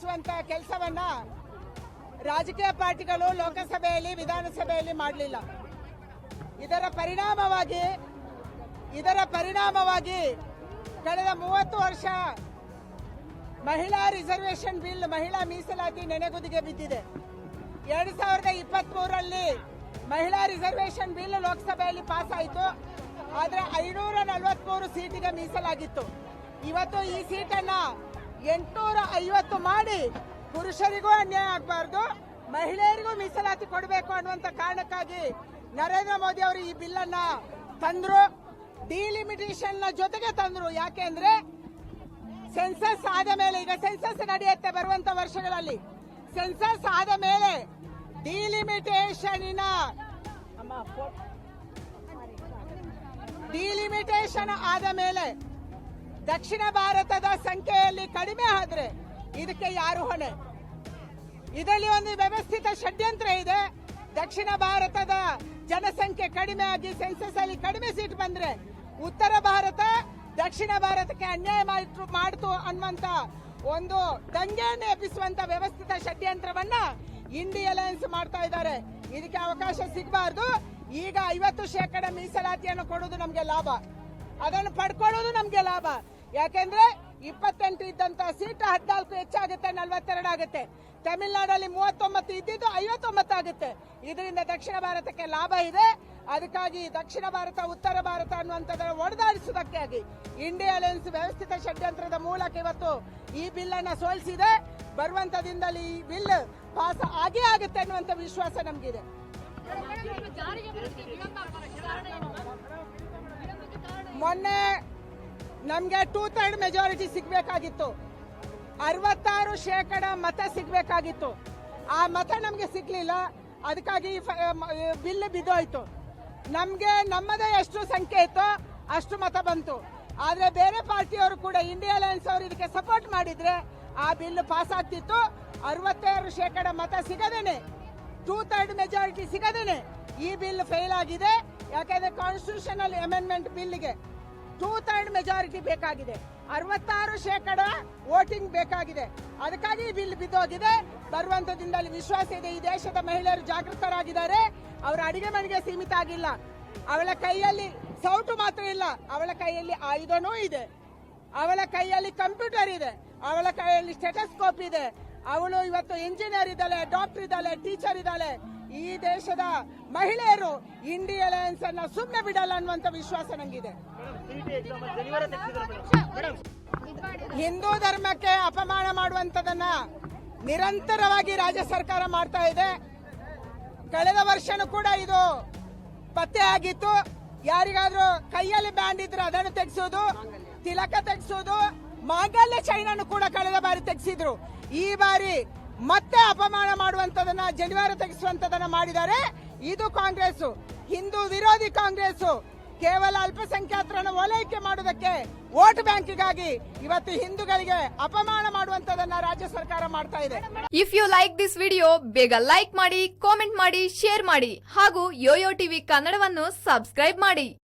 ಮಾಡಿಸುವಂತ ಕೆಲಸವನ್ನ ರಾಜಕೀಯ ಪಾರ್ಟಿಗಳು ಲೋಕಸಭೆಯಲ್ಲಿ ವಿಧಾನಸಭೆಯಲ್ಲಿ ಮಾಡಲಿಲ್ಲ. ಇದರ ಪರಿಣಾಮವಾಗಿ ಕಳೆದ 30 ವರ್ಷ ಮಹಿಳಾ ರಿಸರ್ವೇಶನ್ ಬಿಲ್, ಮಹಿಳಾ ಮೀಸಲಾತಿ ನೆನೆಗುದಿಗೆ ಬಿದ್ದಿದೆ. 2023ರಲ್ಲಿ ಮಹಿಳಾ ರಿಸರ್ವೇಶನ್ ಬಿಲ್ ಲೋಕಸಭೆಯಲ್ಲಿ ಪಾಸ್ ಆಯಿತು. ಆದ್ರೆ 543 ಸೀಟಿಗೆ ಮೀಸಲಾಗಿತ್ತು. ಇವತ್ತು ಈ ಸೀಟನ್ನ 850 ಮಾಡಿ ಪುರುಷರಿಗೂ ಅನ್ಯಾಯ ಆಗಬಾರ್ದು, ಮಹಿಳೆಯರಿಗೂ ಮೀಸಲಾತಿ ಕೊಡಬೇಕು ಅನ್ನುವಂತ ಕಾರಣಕ್ಕಾಗಿ ನರೇಂದ್ರ ಮೋದಿ ಅವರು ಈ ಬಿಲ್ ಅನ್ನ ತಂದ್ರು. ಡಿಲಿಮಿಟೇಷನ್ ಜೊತೆಗೆ ತಂದ್ರು. ಯಾಕೆಂದ್ರೆ ಸೆನ್ಸಸ್ ಆದ ಮೇಲೆ, ಈಗ ಸೆನ್ಸಸ್ ನಡೆಯುತ್ತೆ ಬರುವಂತ ವರ್ಷಗಳಲ್ಲಿ, ಸೆನ್ಸಸ್ ಆದ ಮೇಲೆ ಡಿಲಿಮಿಟೇಷನ್ ಆದ ಮೇಲೆ ದಕ್ಷಿಣ ಭಾರತದ ಸಂಖ್ಯೆಯಲ್ಲಿ ಕಡಿಮೆ ಆದ್ರೆ ಇದಕ್ಕೆ ಯಾರು ಹೊಣೆ? ಇದರಲ್ಲಿ ಒಂದು ವ್ಯವಸ್ಥಿತ ಷಡ್ಯಂತ್ರ ಇದೆ. ದಕ್ಷಿಣ ಭಾರತದ ಜನಸಂಖ್ಯೆ ಕಡಿಮೆ ಆಗಿ ಸೆನ್ಸಸ್ ಅಲ್ಲಿ ಕಡಿಮೆ ಸೀಟ್ ಬಂದ್ರೆ ಉತ್ತರ ಭಾರತ ದಕ್ಷಿಣ ಭಾರತಕ್ಕೆ ಅನ್ಯಾಯ ಮಾಡ್ತು ಅನ್ನುವಂತ ಒಂದು ದಂಗೆಯನ್ನು ಎಬ್ಬಿಸುವಂತ ವ್ಯವಸ್ಥಿತ ಷಡ್ಯಂತ್ರವನ್ನ ಇಂಡಿಯಾ ಅಲಯನ್ಸ್ ಮಾಡ್ತಾ ಇದ್ದಾರೆ. ಇದಕ್ಕೆ ಅವಕಾಶ ಸಿಗಬಾರ್ದು. ಈಗ 50% ಮೀಸಲಾತಿಯನ್ನು ಕೊಡೋದು ನಮ್ಗೆ ಲಾಭ, ಅದನ್ನು ಪಡ್ಕೊಳ್ಳೋದು ನಮ್ಗೆ ಲಾಭ. ಯಾಕೆಂದ್ರೆ 28 ಇದ್ದಂತ ಸೀಟ್ 14 ಹೆಚ್ಚಾಗುತ್ತೆ, 42 ಆಗುತ್ತೆ. ತಮಿಳುನಾಡಲ್ಲಿ 39 ಇದ್ದಿದ್ದು 59 ಆಗುತ್ತೆ. ಇದರಿಂದ ದಕ್ಷಿಣ ಭಾರತಕ್ಕೆ ಲಾಭ ಇದೆ. ಅದಕ್ಕಾಗಿ ದಕ್ಷಿಣ ಭಾರತ ಉತ್ತರ ಭಾರತ ಅನ್ನುವಂಥದ್ದನ್ನು ಒಡೆದಾಡಿಸುವುದಕ್ಕಾಗಿ ಇಂಡಿಯಾ ಅಲಯನ್ಸ್ ವ್ಯವಸ್ಥಿತ ಷಡ್ಯಂತ್ರದ ಮೂಲಕ ಇವತ್ತು ಈ ಬಿಲ್ ಅನ್ನ ಸೋಲಿಸಿದೆ. ಬರುವಂತ ದಿನದಲ್ಲಿ ಈ ಬಿಲ್ ಪಾಸ್ ಆಗೇ ಆಗುತ್ತೆ ಅನ್ನುವಂಥ ವಿಶ್ವಾಸ ನಮಗಿದೆ. ಮೊನ್ನೆ ನಮ್ಗೆ 2/3 ಮೆಜಾರಿಟಿ ಸಿಗ್ಬೇಕಾಗಿತ್ತು, 66% ಮತ ಸಿಗ್ಬೇಕಾಗಿತ್ತು. ಆ ಮತ ನಮ್ಗೆ ಸಿಗ್ಲಿಲ್ಲ. ಅದಕ್ಕಾಗಿ ಬಿಲ್ ಬಿದ್ದೋಯ್ತು. ನಮ್ಗೆ ನಮ್ಮದೇ ಎಷ್ಟು ಸಂಖ್ಯೆ ಇತ್ತೋ ಅಷ್ಟು ಮತ ಬಂತು. ಆದ್ರೆ ಬೇರೆ ಪಾರ್ಟಿಯವರು ಕೂಡ ಇಂಡಿಯಾ ಅಲಯನ್ಸ್ ಅವರು ಇದಕ್ಕೆ ಸಪೋರ್ಟ್ ಮಾಡಿದ್ರೆ ಆ ಬಿಲ್ ಪಾಸ್ ಆಗ್ತಿತ್ತು. 66% ಮತ ಸಿಗದೇನೆ, 2/3 ಮೆಜಾರಿಟಿ ಸಿಗದೇನೆ ಈ ಬಿಲ್ ಫೇಲ್ ಆಗಿದೆ. ಯಾಕಂದ್ರೆ ಕಾನ್ಸ್ಟಿಟ್ಯೂಷನಲ್ ಅಮೆಂಡ್ಮೆಂಟ್ ಬಿಲ್ಗೆ 2/3 ಮೆಜಾರಿಟಿ ಬೇಕಾಗಿದೆ, 66% ವೋಟಿಂಗ್ ಬೇಕಾಗಿದೆ. ಅದಕ್ಕಾಗಿ ಈ ಬಿಲ್ ಬಿದ್ದೋಗಿದೆ. ಬರುವಂತ ದಿನದಲ್ಲಿ ವಿಶ್ವಾಸ ಇದೆ. ಈ ದೇಶದ ಮಹಿಳೆಯರು ಜಾಗೃತರಾಗಿದ್ದಾರೆ. ಅವರ ಅಡಿಗೆ ಮನೆಗೆ ಸೀಮಿತ ಆಗಿಲ್ಲ. ಅವಳ ಕೈಯಲ್ಲಿ ಸೌಟು ಮಾತ್ರ ಇಲ್ಲ, ಅವಳ ಕೈಯಲ್ಲಿ ಆಯುಧನೂ ಇದೆ, ಅವಳ ಕೈಯಲ್ಲಿ ಕಂಪ್ಯೂಟರ್ ಇದೆ, ಅವಳ ಕೈಯಲ್ಲಿ ಸ್ಟೆಟಸ್ಕೋಪ್ ಇದೆ. ಅವಳು ಇವತ್ತು ಇಂಜಿನಿಯರ್ ಇದ್ದಾಳೆ, ಡಾಕ್ಟರ್ ಇದ್ದಾಳೆ, ಟೀಚರ್ ಇದ್ದಾಳೆ. ಈ ದೇಶದ ಮಹಿಳೆಯರು ಇಂಡಿಯಾ ಅಲಯನ್ಸ್ ಅನ್ನ ಸುಮ್ಮನೆ ಬಿಡಲ್ಲ ಅನ್ನುವಂತ ವಿಶ್ವಾಸ ನಂಗಿದೆ. ಹಿಂದೂ ಧರ್ಮಕ್ಕೆ ಅಪಮಾನ ಮಾಡುವಂತದನ್ನ ನಿರಂತರವಾಗಿ ರಾಜ್ಯ ಸರ್ಕಾರ ಮಾಡ್ತಾ ಇದೆ. ಕಳೆದ ವರ್ಷನೂ ಕೂಡ ಇದು ಪತ್ತೆ ಆಗಿತ್ತು. ಯಾರಿಗಾದ್ರೂ ಕೈಯಲ್ಲಿ ಬ್ಯಾಂಡ್ ಇದ್ರೆ ಅದನ್ನು ತೆಗೆಸೋದು, ತಿಲಕ ತೆಗೆಸೋದು, ಮಾಂಗಲ್ಯ ಚೈನನ್ನು ಕೂಡ ಕಳೆದ ಬಾರಿ ತೆಗೆಸಿದ್ರು. ಈ ಬಾರಿ ಮತ್ತೆ ಅಪಮಾನ ಮಾಡುವಂತದನ್ನ, ಜನಿವಾರ ತೆಗೆಸುವಂತದನ್ನ ಮಾಡಿದ್ದಾರೆ. ಇದು ಕಾಂಗ್ರೆಸ್, ಹಿಂದೂ ವಿರೋಧಿ ಕಾಂಗ್ರೆಸ್. ಕೇವಲ ಅಲ್ಪಸಂಖ್ಯಾತರನ್ನು ಓಲೈಕೆ ಮಾಡುವುದಕ್ಕೆ, ವೋಟ್ ಬ್ಯಾಂಕಿಗಾಗಿ ಇವತ್ತು ಹಿಂದೂಗಳಿಗೆ ಅಪಮಾನ ಮಾಡುವಂತದನ್ನ ರಾಜ್ಯ ಸರ್ಕಾರ ಮಾಡ್ತಾ ಇದೆ. If you like this video, ಬೇಗ ಲೈಕ್ ಮಾಡಿ, ಕಾಮೆಂಟ್ ಮಾಡಿ, ಶೇರ್ ಮಾಡಿ ಹಾಗೂ ಯೋಯೋ ಟಿವಿ ಕನ್ನಡವನ್ನು ಸಬ್ಸ್ಕ್ರೈಬ್ ಮಾಡಿ.